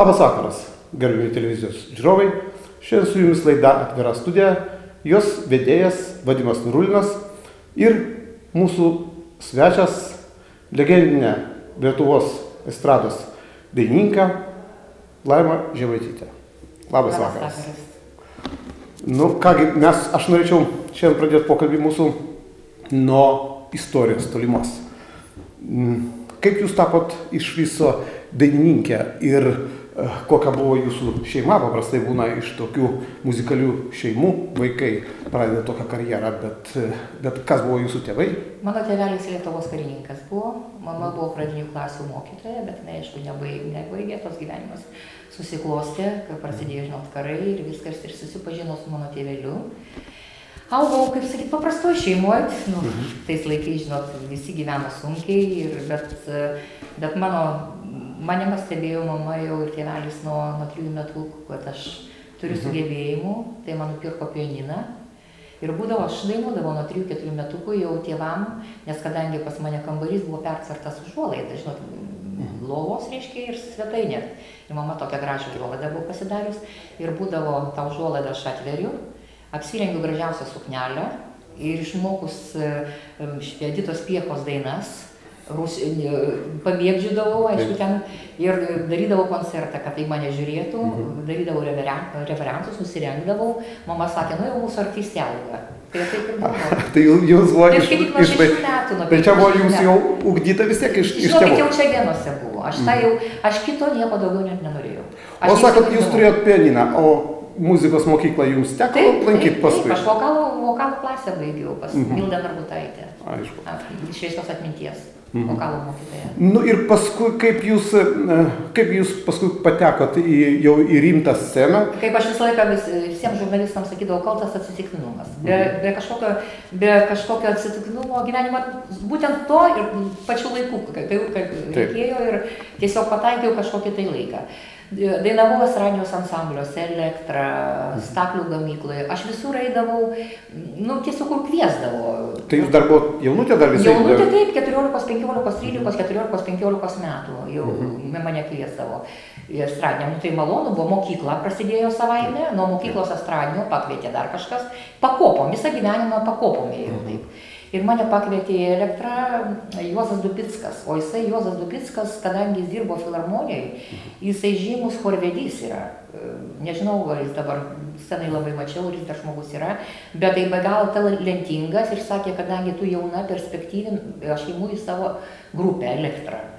Labas vakaras, gerbėjai televizijos žiūrovai. Šiandien su jumis laida Atvira studija, jos vedėjas Vadimas Nurulinas ir mūsų svečias, legendinė Lietuvos estrados dainininka Laima Žemaitytė. Labas vakaras. Nu kągi, aš norėčiau šiandien pradėti pokalbį mūsų nuo istorijos tolimos. Kaip jūs tapot iš viso dainininkė ir kokia buvo jūsų šeima? Paprastai būna iš tokių muzikalių šeimų vaikai pradeda tokią karjerą, bet kas buvo jūsų tėvai? Mano tėvelis Lietuvos karininkas buvo, mama buvo pradinių klasių mokytoja, bet aišku nebaigė, tos gyvenimas susiklostė, kai prasidėjo, žinot, karai ir viskas, ir susipažino su mano tėveliu. Augau, kaip sakyt, paprastoj šeimoje, tais laikais, žinot, visi gyveno sunkiai, bet mane stebėjo mama jau ir tėvelis nuo 3 metų, kad aš turiu sugebėjimų, tai man nupirko pianiną. Ir būdavo, aš dainuodavau nuo 3-4 metukų jau tėvam, nes kadangi pas mane kambarys buvo pertvertas užuolaidą, žinot, lovos, reiškia, ir svetainė. Ir mama tokią gražią užuolaidą buvo pasidarius, ir būdavo tą užuolaidą aš atveriu, apsirengiu gražiausią suknelę ir išmokus Editos Piechos dainas, pamėgdžiudavau, aišku, ten ir darydavau koncertą, kad tai mane žiūrėtų, darydavau referensus, nusirengdavau. Mama sakė, nu jau mūsų artistė auga. Tai taip ir buvo. Tai jums buvo iš metų. Tai čia buvo jums jau ugdyta vis tiek iš tėvų? Žinokit, jau čia genuose buvo. Aš kito nieko daugiau net nenorėjau. O sakot, jūs turėjot pianiną, o muzikos mokyklą jums teko lankyti paskui? Taip, aš vokalo klasę baigiau pas Mildą Narbutaitę. Aišku. Šviesios atminties. Vokalo mokytoja. Nu ir paskui, kaip jūs paskui patekot jau į rimtą sceną? Kaip aš visą laiką visiems žurnalistams sakydavau, kaltas atsitiktinumas. Be kažkokio atsitiktinumo gyvenimo, būtent to ir pačiu laiku, kaip reikėjo, ir tiesiog pataikiau kažkokį tai laiką. Dainavau estradiniuos ansambliuose, Elektra, Staklių gamykloje. Aš visur eidavau, tiesiog kur kviesdavo. Tai jūs dar buvo jaunutė dar visai? Jaunutė taip, 14, 15, 13, 14, 15 metų jau mane kviesdavo estradiniam. Tai malonu, buvo mokykla, prasidėjo savaime, nuo mokyklos estradinio pakvietė dar kažkas. Pakopom, visą gyvenimą pakopom ėjau taip. Ir mane pakvietė į Elektrą Juozas Dubickas, o jisai Juozas Dubickas, kadangi jis dirbo filharmonijai, jisai žymus chorvedys yra. Nežinau, gal jis dabar senai labai mačiau, ir jis dar žmogus yra, bet tai be galo talentingas ir sakė, kadangi tu jauna, perspektyvi, aš imu į savo grupę Elektrą.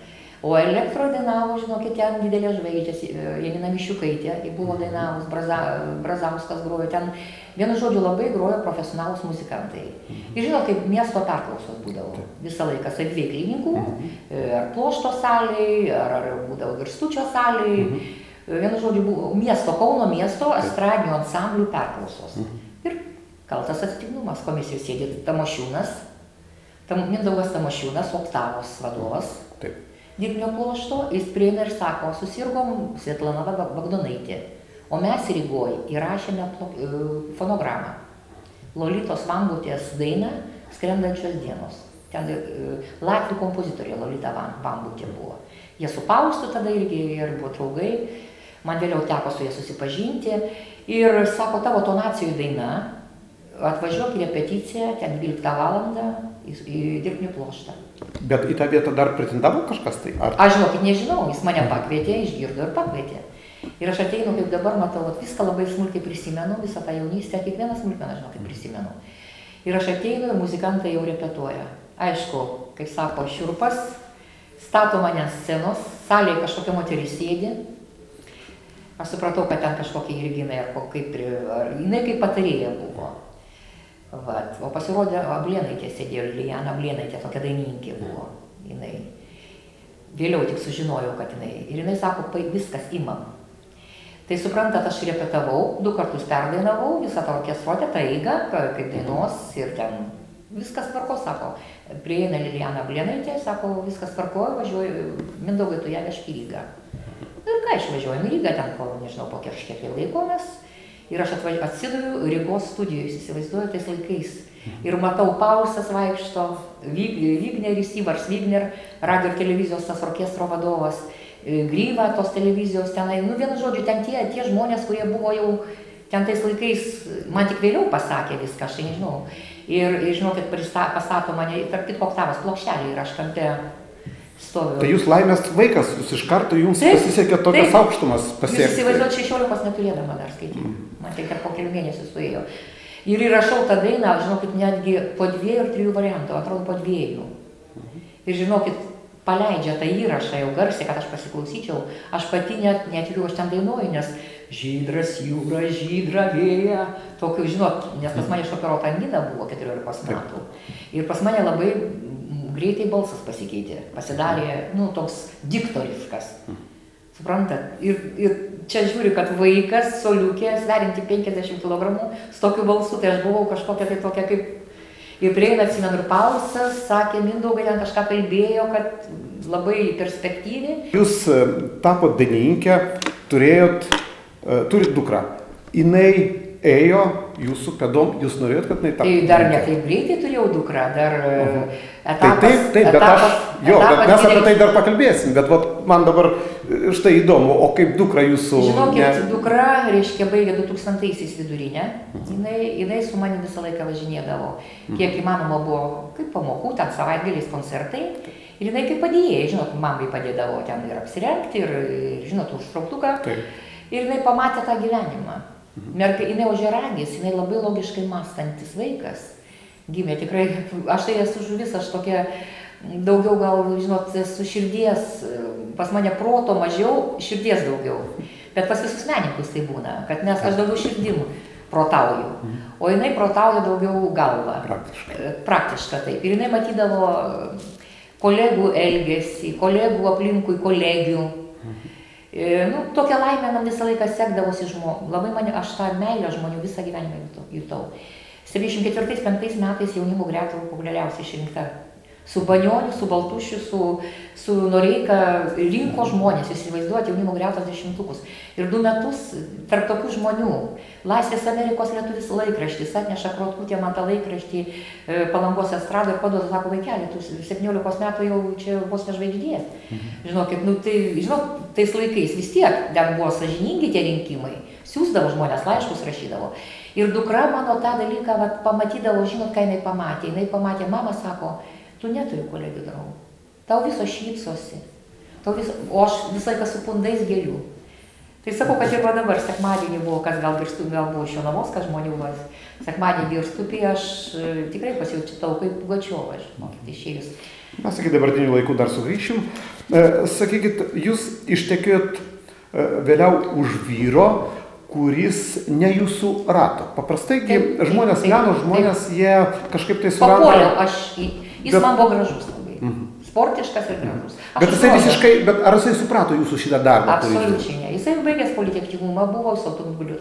O Elektroje dainavo, žinokit, ten didelės žvaigždės, Janina Miščiukaitė, buvo dainavus, Brazauskas grojo, ten vienu žodžiu labai grojo profesionalūs muzikantai. Ir žinot, kaip miesto perklausos būdavo visą laiką saviveiklininkų, ar Plošto salėj, ar būdavo Girstučio salėj, vienu žodžiu, miesto, Kauno miesto estradinių ansamblių perklausos. Ir kaltas atsitiktinumas, komisijos sėdė Tamošiūnas, Mindaugas Tamošiūnas, Oktavos vadovas. Dirbinio Plošto, jis prieina ir sako, susirgom Svetlana Bagdonaitė, o mes Rygoj įrašėme fonogramą. Lolitos Vambutės dainą Skrendančios dienos. Ten latvių kompozitorė Lolita Vambutė buvo. Jie su Paustu tada irgi ir buvo draugai, man vėliau teko su jie susipažinti. Ir sako, tavo tonacijų daina, atvažiuok į repeticiją, ten 12 valandą į Dirbinį Ploštą. Bet į tą vietą dar pretendavo kažkas tai? Aš žinokit, nežinau, jis mane pakvietė, išgirdo ir pakvietė. Ir aš ateinu, kaip dabar matau, viską labai smulkiai prisimenu, visą tą jaunystę, kiekvieną smulkmeną, žinokit, prisimenu. Ir aš ateinu ir muzikantai jau repetuoja. Aišku, kaip sako, šiurpas, stato mane ant scenos, salėje kažkokia moteris sėdi. Aš supratau, kad ten kažkokia irginai, ar jinai kaip patarėja buvo. O pasirodė, Ablėnaitė sėdėjo, Lilijana Ablėnaitė, tokia dainininkė buvo. Vėliau tik sužinojau, kad jinai. Ir jinai sako, viskas imam. Tai suprantat, aš repetavau, 2 kartus perdainavau, visą tą orkestruotę, tą eigą, kaip dainos, ir ten viskas tvarko, sako. Prieina Lilijana Ablėnaitė, sako, viskas tvarko, važiuoju, Mindaugai, tu ją vežk į Rygą. Ir ką, išvažiuojam į Rygą, ten, nežinau, po kažkiek laiko mes. Ir aš atsidaviau Rygos studijoj, įsivaizduoju tais laikais. Ir matau, Pausas vaikšto, Vigneris, Ivars Vigner, radio ir televizijos tas orkestro vadovas. Gryva tos televizijos tenai. Nu, vienu žodžiu, ten tie žmonės, kurie buvo jau ten tais laikais, man tik vėliau pasakė viską, aš tai nežinau. Ir žinokit, pastato mane, tarp kitko Oktavos plokštelė ir aš kampe stoviu. Tai jūs laimės vaikas, jūs iš karto jums pasisekė tokias aukštumas pasiekti. Jūs įsivaizduot 16 neturėdama dar skaityti. Man tik po kelių mėnesių suėjo. Ir įrašau tą dainą, žinokit, netgi po 2 ir 3 variantų, atrodo po 2. Ir žinokit, paleidžia tą įrašą jau garsiai, kad aš pasiklausyčiau, aš pati netikiu, aš ten dainuoju, nes žydras jūra, žydra vėja, tokiu, žinot, nes pas mane šoperuota angina buvo 14 metų. Ir pas mane labai greitai balsas pasikeitė, pasidarė, nu, toks diktoriškas. Suprantat? Ir čia žiūri, kad vaikas, soliukė, sverinti 50 kg, su tokiu balsu, tai aš buvau kažkokia tai tokia kaip... Ir prieina, atsimenu, ir Paulsas, sakė, Mindaugai ten kažką kalbėjo, kad labai perspektyvi. Jūs tapot dainininkė, turit dukrą. Jinai ėjo jūsų pėdom, jūs norėjot, kad jinai taptų? Tai dar ne taip greitai turėjau dukrą, dar etapas. Taip, bet mes apie tai dar pakalbėsim, bet man dabar štai įdomu, o kaip dukra jūsų... Žinokit, dukra, reiškia, baigė 2000-aisiais vidurinę, jinai su manim visą laiką važinėdavo, kiek įmanoma buvo, kaip pamokų, ten savaitgaliais koncertai, ir jinai kaip padėjėjai, žinot, mamai padėdavo ten ir apsirengti, ir, žinot, užtrauktuką, ir jinai pamatė tą gyvenimą. Jinai ožiaragis, jinai labai logiškai mąstantis vaikas, gimė tikrai, aš tai esu žuvis, aš tokia daugiau gal, žinot, su širdies, pas mane proto mažiau, širdies daugiau, bet pas visus menininkus tai būna, kad nes aš daugiau širdim protauju, o jinai protauja daugiau galvą. Praktiškai taip. Ir jinai matydavo kolegų elgesį, kolegų aplinkui, kolegių. Nu, tokia laimė man visą laiką sekdavosi žmogų. Labai mane, aš tą meilę žmonių visą gyvenimą jutau. 74-5 metais jaunimo gretų populiariausiai išrinkta. Su Banioniu, su Baltušiu, su Noreika rinko žmonės, jūs įsivaizduojate, jaunimo gretos 10-tukus. Ir 2 metus tarp tokių žmonių Laisvės Amerikos lietuvis laikraštis atneša Krotkutė man tą laikraštį Palangos estradą ir paduoda, sako, vaikeli, tu 17 metų jau čia vos nežvaigždė. Žinokit, nu tai, žinot, tais laikais vis tiek, ten buvo sąžiningi tie rinkimai, siųsdavo žmonės, laiškus rašydavo. Ir dukra mano tą dalyką pamatydavo, žinot, ką jinai pamatė, mama sako, tu neturi kolegių draugų, tau viso šypsosi, o aš visą laiką su pundais gėlių. Tai sakau, kad ir dabar sekmadienį buvo, kas gal buvo iš Jonavos, kas žmonių vas, sekmadienį Girstupį, aš tikrai pasijaučiau kaip Pugačiovas, žinokit, išėjus. Mes iki dabartinių laikų dar sugrįšim. Sakykit, jūs ištekėjot vėliau už vyro, kuris ne jūsų rato. Paprastai žmonės, jaunus žmonės, jie kažkaip tai suranda... Papuoliau aš jis man buvo gražus labai. Sportiškas ir gražus. Bet jisai visiškai, bet ar jisai suprato jūsų šitą darbą? Absoliučiai ne. Jisai baigęs politechnikumą, buvo su automobiliu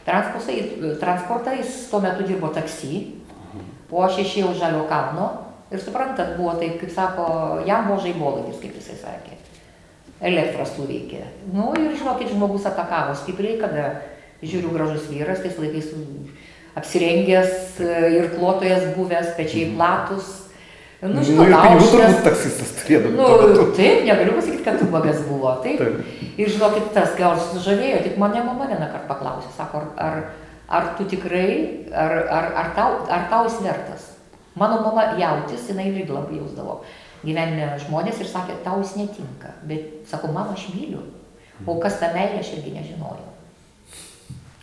transportą, jis tuo metu dirbo taksi, o aš išėjau Žalio kalno ir suprantat, buvo taip, kaip sako, jam buvo žaibolagis, kaip jisai sakė. Elektra suveikė. Nu ir žinokit, žmogus atakavo stipriai, kada žiūriu gražus vyras, tais laikais apsirengęs ir klotojas buvęs, pečiai platus. Nu, žinot, pinigų turbūt taksistas turėdavo. Nu, taip, negaliu pasakyti, kad ubagas buvo, taip. Ir žinokit, tas gal sužavėjo, tik mane mama vieną kartą paklausė, sako, ar tu tikrai, ar tau jis vertas? Mano mama jautis, jinai irgi labai jausdavo gyvenime žmonės ir sakė, tau jis netinka. Bet, sako, mama, aš myliu. O kas ta meilė, aš irgi nežinojau.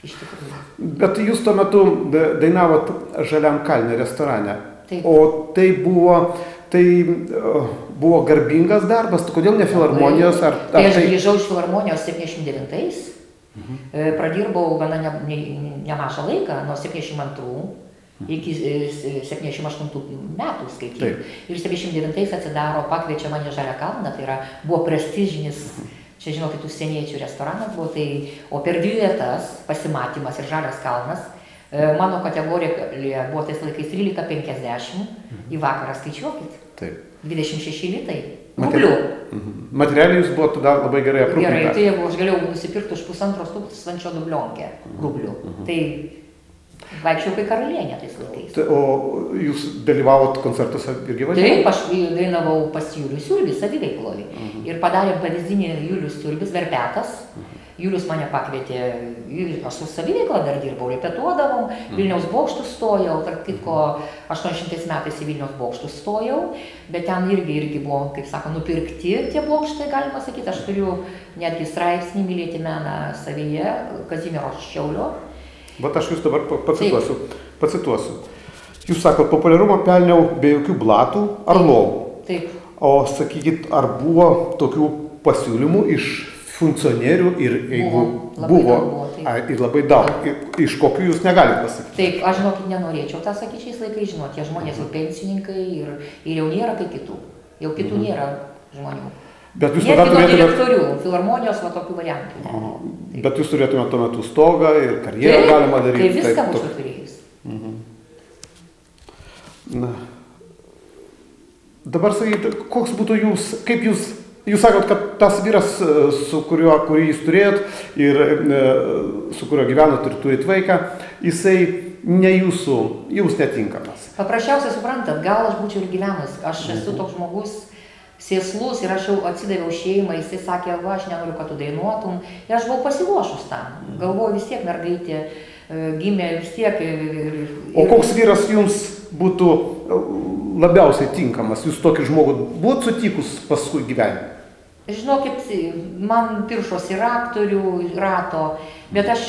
Iš tikrųjų. Bet jūs tuo metu dainavot Žaliam kalne restorane. Taip. O tai buvo garbingas darbas, kodėl ne filharmonijos? Tai aš grįžau iš filharmonijos 79-ais, pradirbau gana nemažą laiką, nuo 72 iki 78 metų skaityti. Ir 79-ais atsidaro, pakviečia mane Žalią kalną, tai buvo prestižinis, čia žinokit, užsieniečių restoranas buvo, tai, o per 2 vietas pasimatymas ir Žalias kalnas. Mano kategorija buvo tais laikais 13,50 į vakarą, skaičiuokit. Taip. 26 litai. Rublių. Materialiai jūs buvo tada labai gerai aprūpinta. Gerai, tai jeigu aš galėjau nusipirkti už 1,5 tūkstančio dublionkę rublių. Tai Vaikščiau kai karalienė tais laikais. O jūs dalyvavot koncertuose irgi važiavot? Taip, aš dainavau pas Julius Siurbis saviveikloj. Ir padarėm pavyzdinį Julius Siurbis Verpetas. Julius mane pakvietė, aš su saviveikla dar dirbau, repetuodavom, Vilniaus bokštus stojau, tarp kitko 800 metais į Vilniaus bokštus stojau, bet ten irgi buvo, kaip sako, nupirkti tie bokštai, galima sakyti, aš turiu netgi straipsnį Mylėti meną savyje, Kazimiero Šiaulio. Bet aš jūs dabar pacituosiu. Jūs sakot, populiarumą pelniau be jokių blatų ar lovų. Taip. O sakykit, ar buvo tokių pasiūlymų iš funkcionierių ir jeigu buvo ir labai daug, iš kokių jūs negalite pasakyti? Taip, aš žinokit nenorėčiau tą sakyti šiais laikais, žinot, tie žmonės jau pensininkai ir jau nėra kaip kitų, jau kitų nėra žmonių. Bet jūs tada turėtumėte... direktorių, filharmonijos, va tokių variantų. Bet jūs turėtumėte tuo metu stogą ir karjerą galima daryti. Tai viską būčiau turėjus. Na. Dabar sakykite, koks būtų kaip Jūs sakot, kad tas vyras, kurį jūs turėjot ir su kuriuo gyvenot ir turit vaiką, jisai ne jums netinkamas. Paprasčiausiai suprantat, gal aš būčiau ir gyvenus. Aš esu toks žmogus sėslus ir aš jau atsidaviau šeimai, jisai sakė, va, aš nenoriu, kad tu dainuotum. Ir aš buvau pasiruošus tam. Galvoju, vis tiek mergaitė gimė vis tiek. O koks vyras jums būtų labiausiai tinkamas? Jūs tokį žmogų buvot sutikus paskui gyvenime? Žinokit, man piršosi ir aktorių rato, bet aš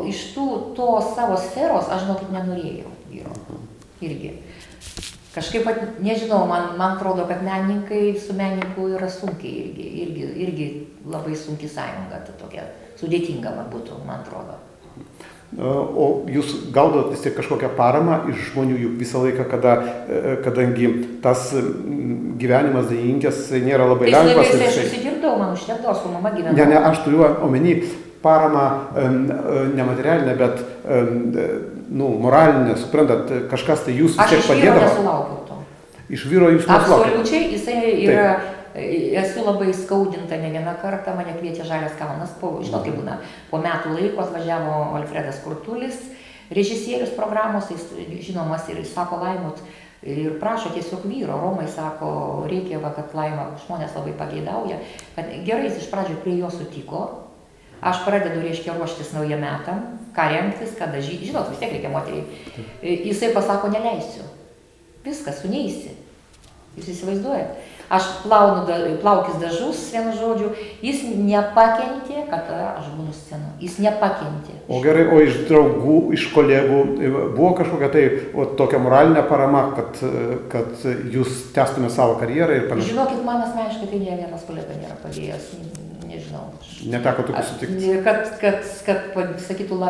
iš to savo sferos, aš žinokit, nenorėjau vyro. Irgi. Kažkaip, nežinau, man atrodo, kad menininkai su menininku yra sunkiai irgi labai sunki sąjunga, tai tokia sudėtinga man būtų, man atrodo. O jūs gaudot vis tiek kažkokią paramą iš žmonių, juk visą laiką, kadangi tas gyvenimas dainininkės nėra labai lengvas. Tai aš užsidirbdavau, man užtekdavo, su mama gyvenau. Ne, aš turiu omeny paramą nematerialinę, bet moralinę, suprantat, kažkas tai jūs vis tiek padėdavo. Aš iš vyro nesulaukiau to. Iš vyro jūs nesulaukiau. Absoliučiai, jisai yra... Esu labai skaudinta ne vieną kartą, mane kviečia Žalias kalnas, žinot, kaip būna, po metų laiko atvažiavo Alfredas Kurtulis, režisierius programos, jis žinomas ir jis sako, Laimut, ir prašo tiesiog vyro, Romai sako, reikia, kad Laima žmonės labai pageidauja, kad gerai jis iš pradžių prie jo sutiko, aš pradedu, reiškia, ruoštis naujam metam, ką rengtis, ką dažyti, žinot, vis tiek reikia moteriai, jisai pasako, neleisiu, viskas, suneisi, jūs įsivaizduojat. Aš plaukis dažus, vienu žodžiu, jis nepakentė, kad aš būnu scenu. Jis nepakentė. O gerai, o iš draugų, iš kolegų buvo kažkokia tai tokia moralinė parama, kad jūs tęstumėte savo karjerą ir panašiai? Žinokit, man asmeniškai tai ne vienas kolega nėra padėjęs, nežinau. Neteko tokių sutikti? Kad sakytų,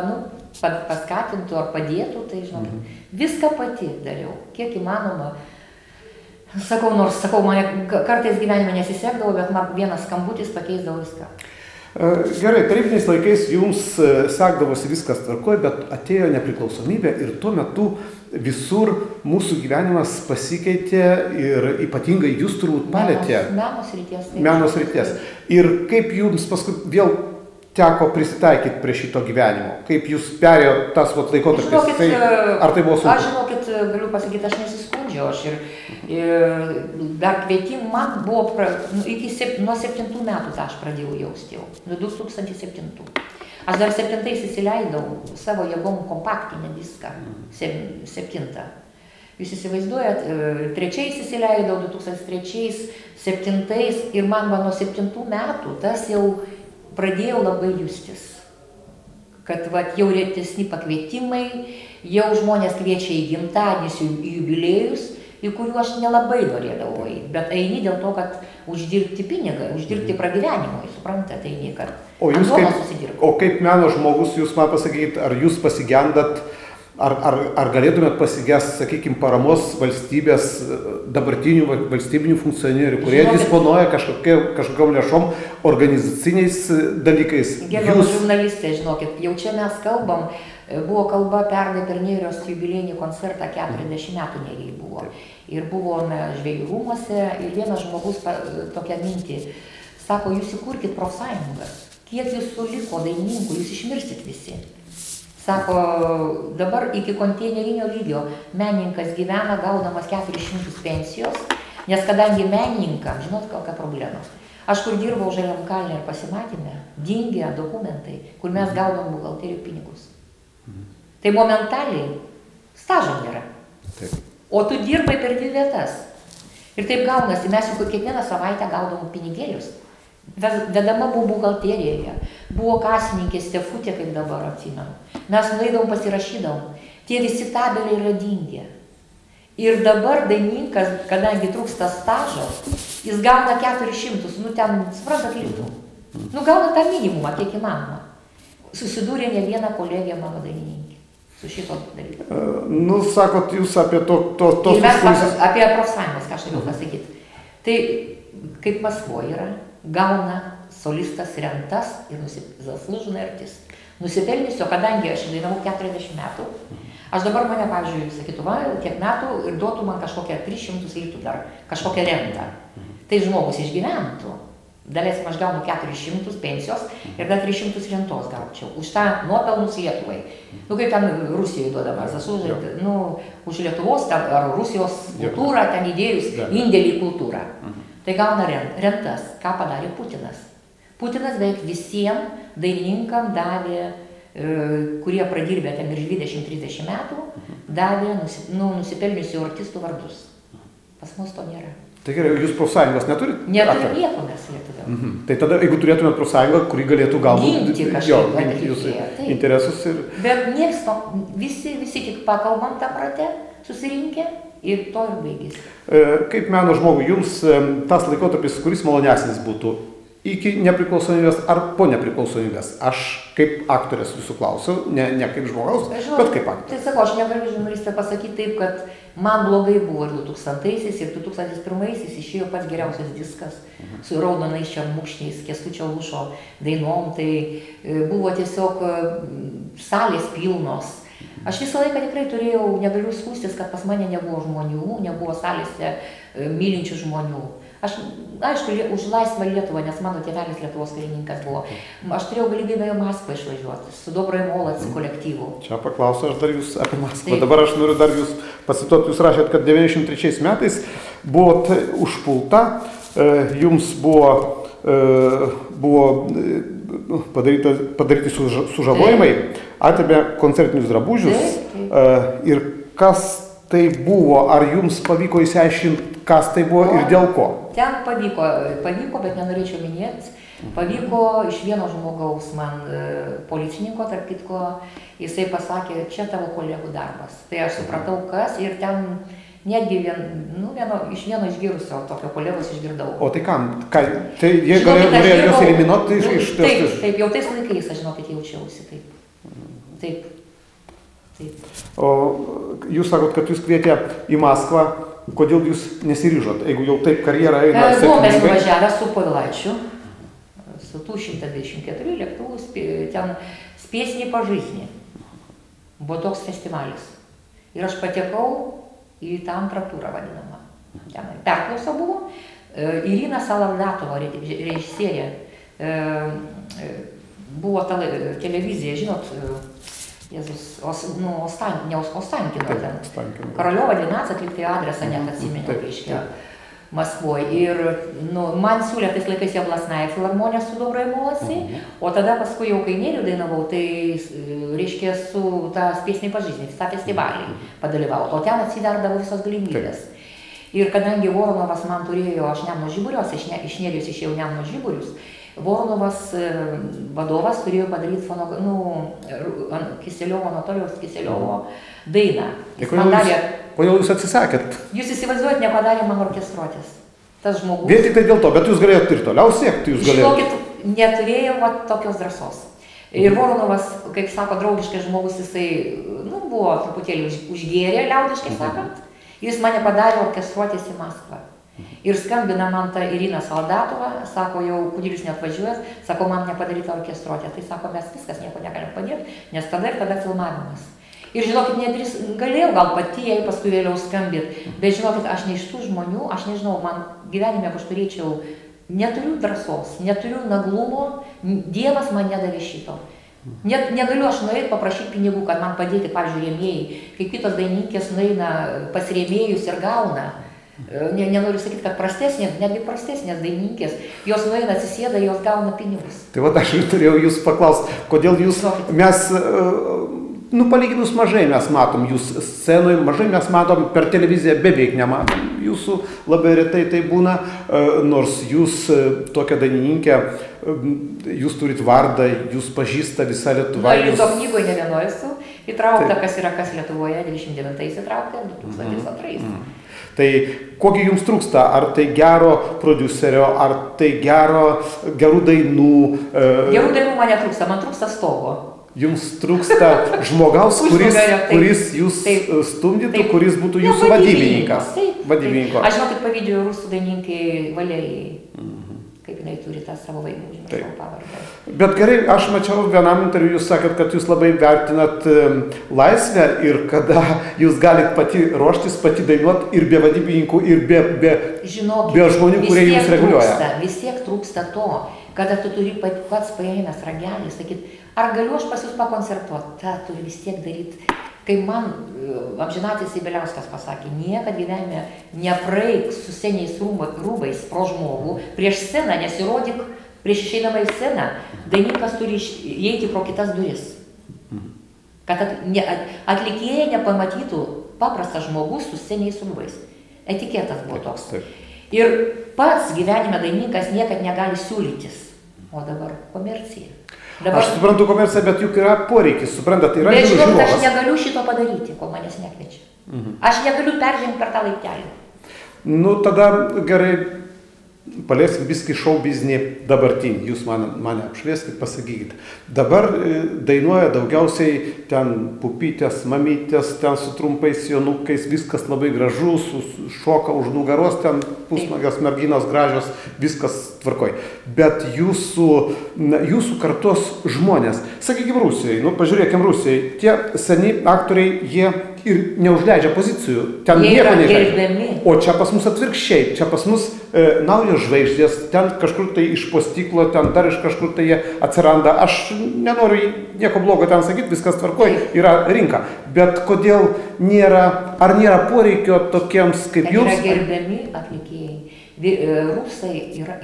paskatintų ar padėtų, tai žinokit, viską pati dariau, kiek įmanoma. Sakau, mane kartais gyvenime nesisekdavo, bet man vienas skambutis pakeisdavo viską. Gerai, tarybiniais laikais jums sekdavosi viskas tvarkoj, bet atėjo nepriklausomybė ir tuo metu visur mūsų gyvenimas pasikeitė ir ypatingai jūs turbūt palėtė. Meno srities. Ir kaip jums paskui vėl teko prisitaikyti prie šito gyvenimo? Kaip jūs perėjo tas laikotarpis? Ar tai buvo sunku? Aš žinokit, galiu pasakyti, aš nesiskundžiau. Aš ir dar kvietimų man buvo, nuo 7 metų tą aš pradėjau jausti jau, nuo 2007. Aš dar 7-ais įsileidau savo jėgom kompaktinę diską, 7. Jūs įsivaizduojat, 3-ais įsileidau, 2003-ais, 7-ais ir man nuo 7 metų tas jau pradėjau labai justis, kad jau retesni pakvietimai, jau žmonės kviečia į gimtadienius, į jubiliejus, į kurių aš nelabai norėdavau eiti, bet eini dėl to, kad uždirbti pinigą, uždirbti pragyvenimui, suprantate, eini, kad ant duonos susidirbti. O kaip meno žmogus, jūs man pasakykit, ar jūs pasigendat, ar galėtumėt pasigest, sakykime, paramos valstybės, dabartinių valstybinių funkcionierių, kurie disponuoja kažkokiom lėšom, organizaciniais dalykais? Gerbiamas žurnalistė, žinokit, jau čia mes kalbam, buvo kalba pernai per Nerijos jubiliejinį koncertą, 40 metų Nerijai buvo. Ir buvome Žvejų rūmuose ir vienas žmogus tokią mintį, sako, jūs įkurkit profsąjungas, kiek jūsų liko dainininkų, jūs išmirsit visi. Sako, dabar iki konteinerinio lygio menininkas gyvena gaudamas 400 pensijos, nes kadangi menininkam, žinot, kokia problema. Aš kur dirbau Žaliam kalne ir pasimatėme, dingė dokumentai, kur mes gaudom buhalterijų pinigus. Tai momentaliai stažo nėra. Taip. O tu dirbai per 2 vietas. Ir taip gaunasi, mes jau kiekvieną savaitę gaudom pinigėlius. Vedama buvo buhalterijoje, buvo kasininkė Stefutė, kaip dabar atsimenu. Mes nueidom pasirašydom, tie visi tabeliai yra dingę. Ir dabar dainininkas, kadangi trūksta stažo, jis gauna 400, nu ten, suprantat, litų. Nu gauna tą minimumą, kiek įmanoma. Susidūrė ne viena kolegė mano dainininkė su šito dalyku. Nu, sakot, jūs apie Ir mes apie profsąjungos, ką aš norėjau pasakyti. Tai kaip Maskvoje yra, gauna solistas rentas ir zaslūžinai artis. Nusipelnysio, kadangi aš dainavau 40 metų, aš dabar mane, pavyzdžiui, sakytų, va, tiek metų ir duotų man kažkokią 300 litų dar, kažkokią rentą. Tai žmogus išgyventų. Dalesim, aš gaunu 400 pensijos ir dar 300 rentos gaučiau. Už tą nuopelnus Lietuvai. Nu, kaip ten Rusijoje duodama, zasūžai, nu, už Lietuvos ten, ar Rusijos kultūrą, ten įdėjus indėlį į kultūrą. Tai gauna rentas. Ką padarė Putinas? Putinas beveik visiems dainininkam davė, kurie pradirbė ten virš 20-30 metų, davė nusipelniusių artistų vardus. Pas mus to nėra. Tai gerai, jūs profsąjungos neturit? Neturim nieko mes Lietuvoje. Tai tada, jeigu turėtumėt profsąjungą, kuri galėtų galbūt ginti kažkaip jūsų interesus ir... Bet nieks to, visi tik pakalbam tą pratę, susirinkę ir to ir baigėsi. Kaip meno žmogui, jums tas laikotarpis, kuris malonesnis būtų? Iki nepriklausomybės ar po nepriklausomybės? Aš kaip aktorės jūsų klausiu, ne kaip žmogaus, bet kaip aktorės. Tai sakau, aš negaliu žurnalistė pasakyti taip, kad man blogai buvo ir 2000-aisiais, ir 2001-aisiais išėjo pats geriausias diskas su raudonais šermukšniais, Kęstučio Lūšo dainom, tai buvo tiesiog salės pilnos. Aš visą laiką tikrai turėjau, negaliu skųstis, kad pas mane nebuvo žmonių, nebuvo salėse mylinčių žmonių. Aš, aišku, už laisvą Lietuvą, nes mano tėvelis Lietuvos karininkas buvo. Aš turėjau galimybę į Maskvą išvažiuoti su Dobroje Moloc kolektyvu. Čia paklausiu aš dar jūs apie Maskvą. Dabar aš noriu dar jūs pasituoti, jūs rašėt, kad 93 metais buvot užpulta, jums buvo padaryti sužalojimai, atėmė koncertinius drabužius. Ir kas tai buvo, ar jums pavyko įsiaiškinti, kas tai buvo ir dėl ko? Ten pavyko, bet nenorėčiau minėti. Pavyko iš vieno žmogaus man, policininko, tarp kitko, jisai pasakė, čia tavo kolegų darbas. Tai aš supratau, kas, ir ten netgi iš vieno išgirusio tokio kolegos išgirdau. O tai kam? Tai jie norėjo juos eliminuoti iš... Taip, jau tais laikais, aš žinokit, jaučiausi taip. O jūs sakot, kad jūs kvietė į Maskvą, kodėl jūs nesiryžot, jeigu jau taip karjerą eina sėkmingai? Buvome nuvažiavę su Povilaičiu, su tų 124 lėktuvų, ten Spėsniai pažaisnį. Buvo toks festivalis. Ir aš patekau į tą antrą turą vadinamą. Perklausa buvo. Irina Salavdatova, režisierė, buvo ta televizija, žinot, Jėzus, Ostankino ten. Karoliova 12, liktai adresą net atsiminiau, reiškia, Maskvoje. Ir man siūlė tais laikais Javlasnaja filharmonija su Dobroje Moloci, o tada paskui jau Kainėlių dainavau, tai reiškia su tą Spėsniai pažaisnį, tą festivalį padalyvau, o ten atsidardavo visos galimybės. Ir kadangi Voronovas man turėjo, aš Nemuno žiburiuose, iš Nerijos išėjau Nemuno žiburius, Voronovas vadovas turėjo padaryti Anatolijaus Kiseliovo dainą. Kodėl jūs atsisakėt? Jūs įsivaizduojat, nepadarė man orkestruotės. Tas žmogus... Vien tik tai dėl to, bet jūs galėjote ir toliau siekti, jūs galėjote. Žinokit, neturėjau tokios drąsos. Ir Voronovas, kaip sako, draugiškai žmogus, jisai, buvo truputėlį užgėrė, liaudiškai sakant. Jis mane padarė orkestruotės į Maskvą. Ir skambina man ta Irina Saldatova, sako, jau Kubilius neatvažiuojas, sako, man nepadaryta orkestruotė. Tai sako, mes viskas nieko negalim padėti, nes tada ir tada filmavimas. Ir žinokit, galėjau gal pati jai paskui vėliau skambėti, bet žinokit, aš ne iš tų žmonių, aš nežinau, man gyvenime aš turėčiau, neturiu drąsos, neturiu naglumo, Dievas man nedavė šito. Net negaliu aš nueiti paprašyti pinigų, kad man padėti, pavyzdžiui, rėmėjai. Kaip kitos dainininkės nueina pas rėmėjus ir gauna. Nenoriu sakyti, kad prastesnės, netgi prastesnės dainininkės, jos nueina, atsisėda, jos gauna pinigus. Tai va, aš ir turėjau jūs paklausti, kodėl jūs, mes, palyginus mažai mes matom jūs scenoje, mažai mes matom per televiziją, beveik nematom jūsų, labai retai tai būna, nors jūs tokia dainininkė, jūs turit vardą, jūs pažįsta visą Lietuvą. Liuzo knygoje ne vienoje esu įtraukta, kas yra kas Lietuvoje, 29-ais įtraukta, 2002. Tai kogi jums trūksta? Ar tai gero prodiuserio, ar tai gerų dainų? Gerų dainų man netrūksta, man trūksta stogo. Jums trūksta žmogaus, kuris jūs stumdytų, kuris būtų jūsų vadybininkas. Vadybininko. Aš žinau, kaip pavydžiu rusų dainininkai Valerijai. Kaip jinai turi tą savo vaidmenį, užmiršau pavardę. Bet gerai, aš mačiau vienam interviu, jūs sakėt, kad jūs labai vertinat laisvę ir kada jūs galit pati ruoštis, pati dainuoti ir be vadybininkų, ir be žmonių, kurie jūs reguliuoja. Vis tiek trūksta to, kada tu turi pats paėmęs ragelį, sakyti, ar galiu aš pas jūs pakoncertuoti, tą turi vis tiek daryti. Kai man amžinatis Ibeliauskas pasakė, niekad gyvenime nepraeik su seniais rūbais pro žmogų, prieš sceną nesirodyk, prieš išeidama į sceną, dainininkas turi įeiti pro kitas duris. Kad atlikėja nepamatytų paprastas žmogus su seniais rūbais. Etiketas buvo toks. Ir pats gyvenime dainininkas niekad negali siūlytis. O dabar komercija. Aš suprantu komerciją, bet juk yra poreikis, suprantat, yra žiūrovas. Bet žinot, aš negaliu šito padaryti, kol manęs nekviečia. Aš negaliu peržengti per tą laiptelį. Nu, tada gerai, paliesim biskį šou biznį dabartinį. Jūs mane apšvieskit, pasakykit. Dabar dainuoja daugiausiai ten pupytės, mamytės, ten su trumpais jonukais, viskas labai gražus, šoka už nugaros, ten pusnuogės merginos gražios, viskas tvarkoj. Bet jūsų kartos žmonės, sakykime Rusijoje, pažiūrėkim Rusijoje, tie seni aktoriai, jie ir neužleidžia pozicijų, ten nieko nežaidžia. O čia pas mus atvirkščiai, čia pas mus naujos žvaigždės, ten kažkur tai iš po stiklo, ten dar iš kažkur tai jie atsiranda. Aš nenoriu nieko blogo ten sakyti, viskas tvarkoj, yra rinka. Bet kodėl ar nėra poreikio tokiems kaip jūs? Tai yra gerbiami atlikėjai. Rusai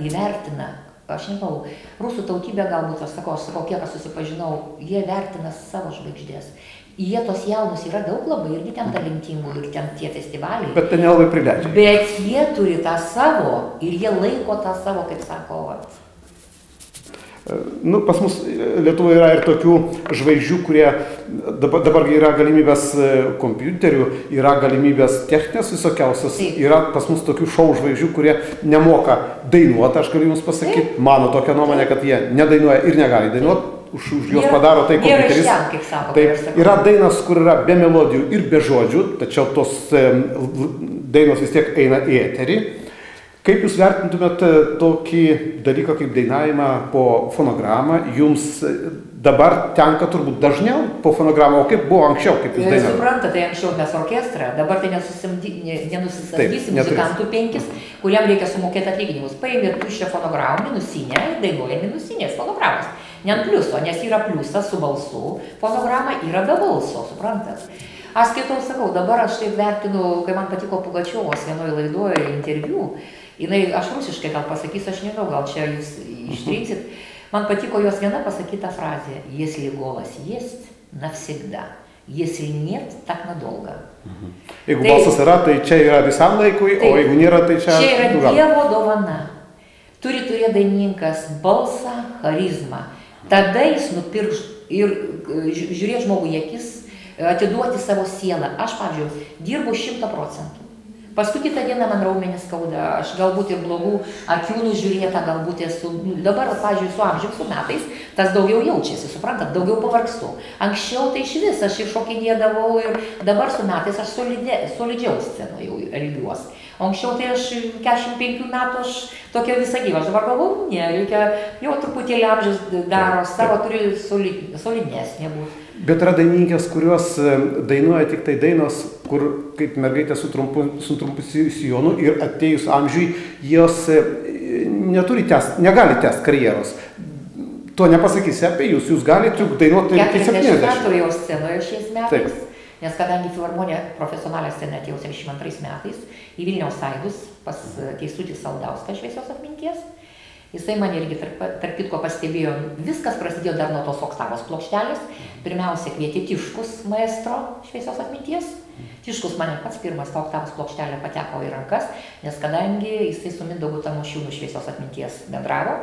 įvertina, aš nežinau, rusų tautybė galbūt, aš sakau, kiek aš susipažinau, jie vertina savo žvaigždės. Jie tos jaunus yra daug labai, irgi ten talentingų, ir ten tie festivaliai. Bet tai nelabai prileidžia. Bet jie turi tą savo ir jie laiko tą savo, kaip sako. Pas mus Lietuvoje yra ir tokių žvaigždžių, kurie dabar yra galimybės kompiuterių, yra galimybės techninės visokiausios, yra pas mus tokių šou žvaigždžių, kurie nemoka dainuoti, aš galiu jums pasakyti, mano tokia nuomonė, kad jie nedainuoja ir negali dainuoti. Už juos padaro tai kompiuteris. Taip, yra dainos, kur yra be melodijų ir be žodžių, tačiau tos dainos vis tiek eina į eterį. Kaip jūs vertintumėt tokį dalyką kaip dainavimą po fonogramą? Jums dabar tenka turbūt dažniau po fonogramą, o kaip buvo anksčiau, kaip jūs dainavote? Suprantate, tai anksčiau mes orkestrą, dabar tai nenusisamdysim muzikantų 5, kuriam reikia sumokėti atlyginimus. Paėmė tuščią fonogramą, minusinę, dainuoja minusinės fonogramas. Ne ant pliuso, nes yra pliusas su balsu, fonograma yra be balso, suprantat. Aš skaitau, sakau, dabar aš taip vertinu, kai man patiko Pugačiovos vienoje laidoje interviu, aš rusiškai gal pasakysiu, aš nežinau, gal čia jūs ištrinsit, man patiko jos viena pasakyta frazė, если голос есть, навсегда, если нет, так надолго. Jeigu balsas yra, tai čia yra visam laikui, o jeigu nėra, tai čia... Čia yra Dievo dovana. Turi turėti dainininkas balsą, charizmą. Tada jis nupirks ir žiūrėti žmogų į akis, atiduoti savo sielą. Aš, pavyzdžiui, dirbu 100%. Paskui kitą dieną man raumenis skauda, aš galbūt ir blogų akių nužiūrėta, galbūt esu, dabar, pavyzdžiui, su amžiaus, su metais, tas daugiau jaučiasi, suprantat, daugiau pavargstu. Anksčiau tai iš vis, aš ir šokinėdavau ir dabar su metais aš solidžiau scenoje elgiuos. Anksčiau tai aš 45 metų aš tokia visą gyvą, aš dabar galvoju, ne, reikia jau truputėlį amžius daro savo, turi solidnesnė būti. Bet yra dainininkės, kurios dainuoja tik tai dainos, kur kaip mergaitė su trumpu sijonu ir atėjus amžiui, jos negali tęsti karjeros. to nepasakysi apie jūs. Jūs galite juk dainuoti iki 70 metų jau scenoje šiais metais. Nes kadangi filharmonija profesionalią sceną atėjo 72 metais į Vilniaus Aidus pas Teisutį Saldauską šviesios atminties. Jisai man irgi tarp kitko pastebėjo, viskas prasidėjo dar nuo tos oktavos plokštelės. Pirmiausia kvietė Tiškus maestro šviesios atminties. Tiškus mane pats pirmas tą oktavos plokštelę pateko į rankas, nes kadangi jisai su Mindaugu Tamošiūnu šviesios atminties bendravo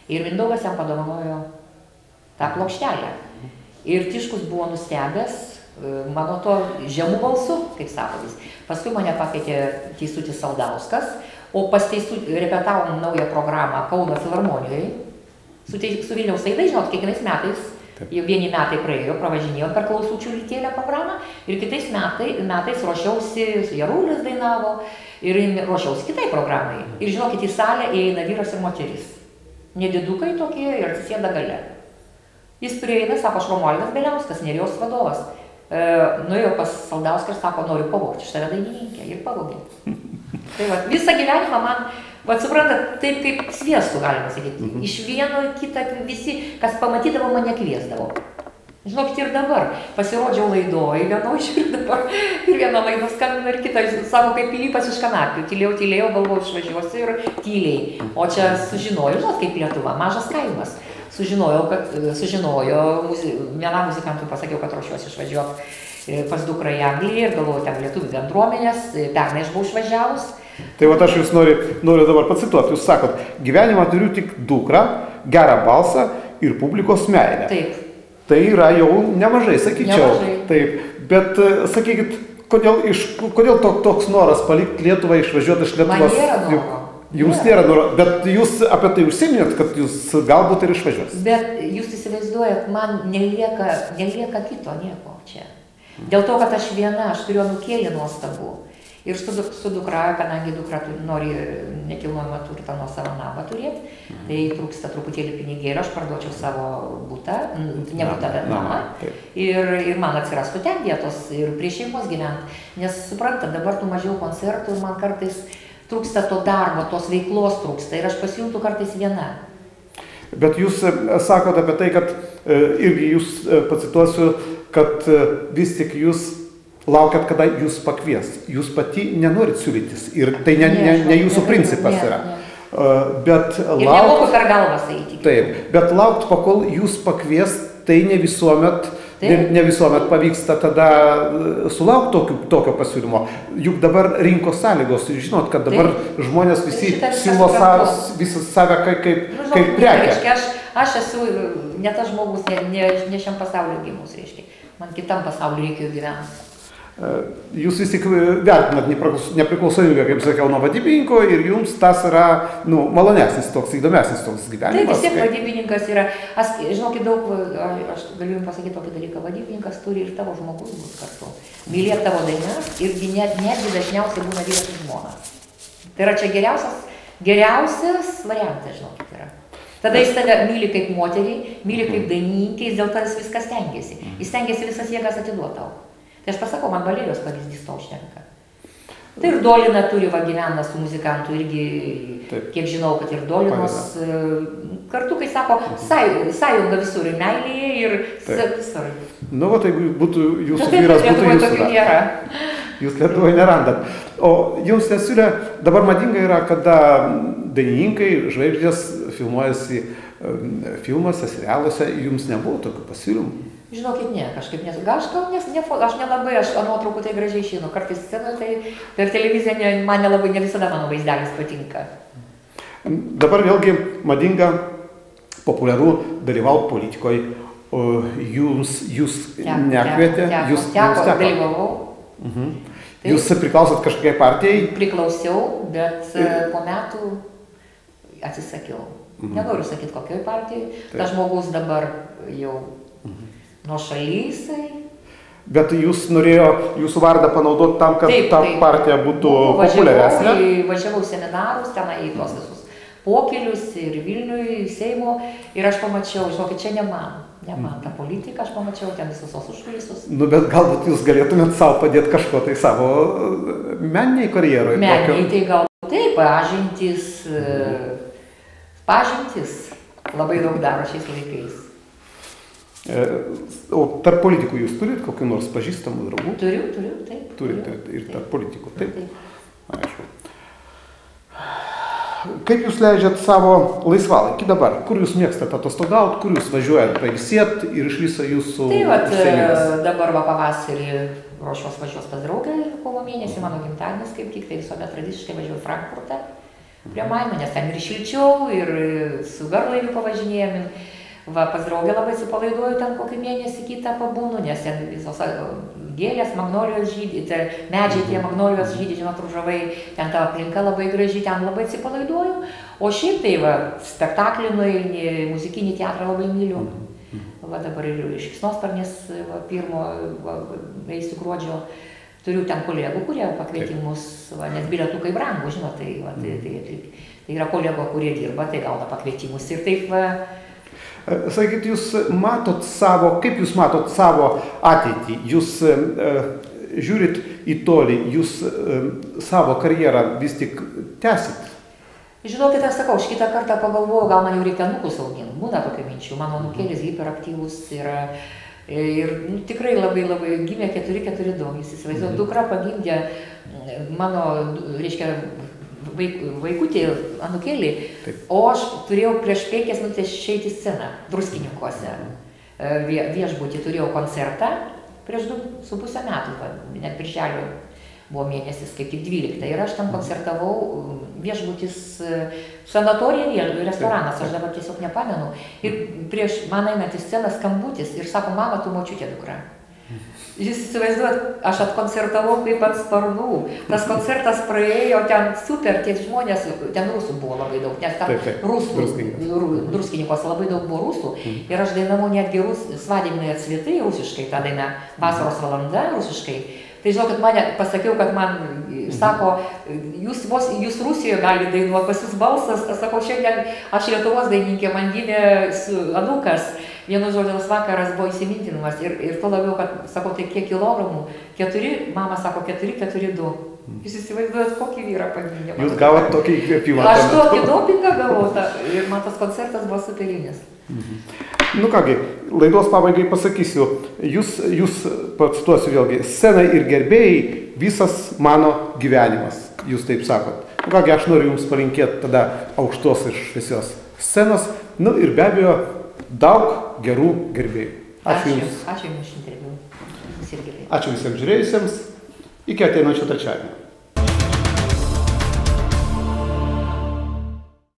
ir Mindaugas jam padovanojo tą plokštelę. Ir Tiškus buvo nustebęs mano to žemų balsu, kaip sako vis. Paskui mane pakvietė Teisutis Saldauskas, o pas Teisutį repetavom naują programą Kauno filharmonijoje. Su Vilniaus Aidai, žinot, kiekvienais metais, jau vieni metai praėjo, pravažinėjom per Klausučių lytėlę programą ir kitais metais ruošiausi, su Jarulis dainavo ir ruošiausi kitai programai. Ir žinokit, į salę įeina vyras ir moteris. Nedidukai tokie ir atsisėda gale. Jis prieina, sako, aš Romualdas Beliauskas, Nerijos vadovas. Nuėjo pas Saldauską ir sako, noriu pavogti iš tave dainininkė ir pavogė. Tai va, visą gyvenimą man, va, suprantat, taip kaip sviestų, galima sakyti. Iš vieno į kitą visi, kas pamatydavo, mane kviesdavo. Žinokit, ir dabar pasirodžiau laidoj, vienoj ir dabar, ir vieną laidą skambino ir kitą, sako, kaip Pilypas iš kanapių. Tylėjau, galvojau, išvažiuosiu ir tyliai. O čia sužinojau, žinot, kaip Lietuva, mažas kaimas. Sužinojo, vienam muzikantui pasakiau, kad ruošiuosi išvažiuoti pas dukrą į Angliją ir galvoju, ten lietuvių bendruomenės, pernai aš buvau išvažiavus. Tai va, aš jūs noriu dabar pacituoti, jūs sakot, gyvenimą turiu tik dukrą, gerą balsą ir publikos meilę. Taip. Tai yra jau nemažai, sakyčiau. Nemažai. Taip, bet sakykit, kodėl toks noras palikti Lietuvą, išvažiuoti iš Lietuvos? Man nėra noro. Jums nėra noro, bet jūs apie tai užsiminėt, kad jūs galbūt ir išvažiuos. Bet jūs įsivaizduojat, man nelieka kito nieko čia. Dėl to, kad aš viena, aš turiu anūkėlį nuostabų. Ir su dukra, kadangi dukra nori nekilnojamą turtą nuo savo namą turėti, tai trūksta truputėlį pinigėlio, aš parduočiau savo butą, ne butą, bet namą. Ir man atsirastų ten vietos ir prie šeimos gyventi. Nes suprantat, dabar tų mažiau koncertų ir man kartais trūksta to darbo, tos veiklos trūksta ir aš pasijuntu kartais viena. Bet jūs sakot apie tai, kad irgi jūs pacituosiu, kad vis tik jūs laukiat, kada jūs pakvies. Jūs pati nenorit siūlytis ir tai ne jūsų principas yra. Bet ir nemoku per galvą eiti. Taip, bet laukt, pakol jūs pakvies, tai ne visuomet pavyksta tada sulaukti tokio pasiūlymo. Juk dabar rinkos sąlygos, žinot, kad dabar žmonės visi siūlo visą save kaip prekę. Aš esu ne tas žmogus, ne šiam pasauliu gimus, reiškia. Man kitam pasauliu reikėjo gyventi. Jūs vis tik vertinat nepriklausomybę, kaip sakiau, nuo vadybininko ir jums tas yra malonesnis, toks įdomesnis toks gyvenimas. Taip, vis tiek vadybininkas yra, žinokit, daug, aš galiu jums pasakyti tokį dalyką, vadybininkas turi ir tavo žmogus bus kartu. Mylėt tavo dainas irgi netgi dažniausiai būna vyras ir žmona. Tai yra čia geriausias variantas, žinokit, yra. Tada jis tave myli kaip moterį, myli kaip dainininkė, jis dėl to jis viskas stengiasi. Jis stengiasi visas jėgas atiduoti tau. Tai aš pasakau, man Valerijos pavyzdys to užtenka. Tai ir Dolina turi gyvena su muzikantu irgi, kiek žinau, kad ir Dolinos kartu, kai sako, sąjunga visur ir meilėje ir visur. Nu, va, tai būtų jūsų vyras, būtų jūsų yra. Jūs Lietuvoje nerandat. O jums nesiūlė, dabar madinga yra, kada dainininkai, žvaigždės filmuojasi filmuose, serialuose, jums nebuvo tokių pasiūlymų? Žinokit, ne, kažkaip aš nelabai, aš nuotraukų tai gražiai išeinu, kartais scenoje, tai per televiziją man nelabai, ne visada mano vaizdelis patinka. Dabar vėlgi madinga, populiaru dalyvauti politikoje, jūs nekvietė, jūs teko. Dalyvavau. Jūs priklausot kažkokiai partijai? Priklausiau, bet po metų atsisakiau. Nenoriu sakyti, kokioj partijai. Tas žmogus dabar jau nuo šalysai. Bet jūs norėjo jūsų vardą panaudoti tam, kad ta partija būtų populiaresnė? Važiavau seminarus, tenai į tuos visus pokelius ir Vilniui, Seimo. Ir aš pamačiau, žinokit, čia ne man ta politika, aš pamačiau ten visus užkulisius. Nu, bet galbūt jūs galėtumėt savo padėti kažko tai savo meniniai karjeroje. Meniniai, tai gal taip, pažintis. labai daug daro šiais laikais. O tarp politikų jūs turit kokių nors pažįstamų draugų? Turiu, taip. Turite ir tarp politikų, taip? Taip. Aišku. Kaip jūs leidžiat savo laisvalaikį dabar? Kur jūs mėgstate atostogauti, kur jūs važiuojat pailsėt ir iš viso jūsų Tai vat, užsiėmimas? dabar pavasarį ruošiuos važiuos pas draugę kovo mėnesį, mano gimtadienis kaip tik, tai visuomet tradiciškai važiuoju į Frankfurtą prie Maino, nes ten ir šilčiau, ir su garlaiviu pavažinėjom. Va, pas draugę labai atsipalaiduoju, ten kokį mėnesį kitą pabūnu, nes ten visos gėlės, magnolijos žydi, medžiai tie magnolijos žydi, žinot, ružavai, ten ta aplinka labai graži, ten labai atsipalaiduoju. O šiaip tai, va, spektaklį nueini, muzikinį teatrą labai myliu. Va, dabar ir Šikšnosparnis pirmo eisiu gruodžio. Turiu ten kolegų, kurie pakvietimus, va, nes bilietukai brangų, žinot, tai yra kolego, kurie dirba, tai gauna pakvietimus ir taip, va. Sakykit, jūs matot savo, kaip jūs matot savo ateitį? Jūs žiūrit į tolį, jūs savo karjerą vis tik tęsit? Žinokit, aš sakau, aš kitą kartą pagalvojau, gal man jau reikia anūkus auginti, būna tokių minčių, mano anūkėlis hiperaktyvus yra. Ir tikrai labai gimė 4-4-2, jūs įsivaizduojat, dukra pagimdė mano, reiškia, vaikutį, anūkėlį, o aš turėjau prieš 5 minutės išeiti į sceną, Druskininkuose. Viešbutį turėjau koncertą prieš 2,5 metų, net birželio buvo mėnesis, kaip tik 12. Ir aš ten koncertavau, viešbutis, sanatorija, restoranas, aš dabar tiesiog nepamenu. Ir prieš man einant į sceną skambutis ir sako, mama, tu močiutė dukra. Jūs įsivaizduojat, aš atkoncertavau kaip ant sparnų. Tas koncertas praėjo, ten super, tie žmonės, ten rusų buvo labai daug, nes ten Druskininkuose labai daug buvo rusų. Ir aš dainavau netgi svadiminiai atsvietai rusiškai, tą dainą Vasaros valanda rusiškai. Tai žinokit, mane pasakiau, kad man, sako, jūs Rusijoje galite dainuoti, pas jūs balsas, sakau, šiandien aš Lietuvos dainininkė, man gimė anūkas. Vienu žodžiu, vakaras buvo įsimintinimas ir to labiau, kad, sakau, tai kiek kilogramų? 4, mama sako, 4-4-2. Jūs įsivaizduojat, kokį vyrą pagimdė. Jūs gavot tokį įkvėpimą. Aš tokį dopingą gavau ir man tas koncertas buvo superinis. Nu kągi, laidos pabaigai pasakysiu, jūs pacituosiu vėlgi, scena ir gerbėjai visas mano gyvenimas, jūs taip sakot. Nu kągi, aš noriu jums palinkėti tada aukštos ir šviesios scenos, nu ir be abejo, daug gerų gerbėjų. Ačiū Jums. Ačiū Jums interviu. Ačiū visiems žiūrėjusiems. Iki ateinančio trečiadienio.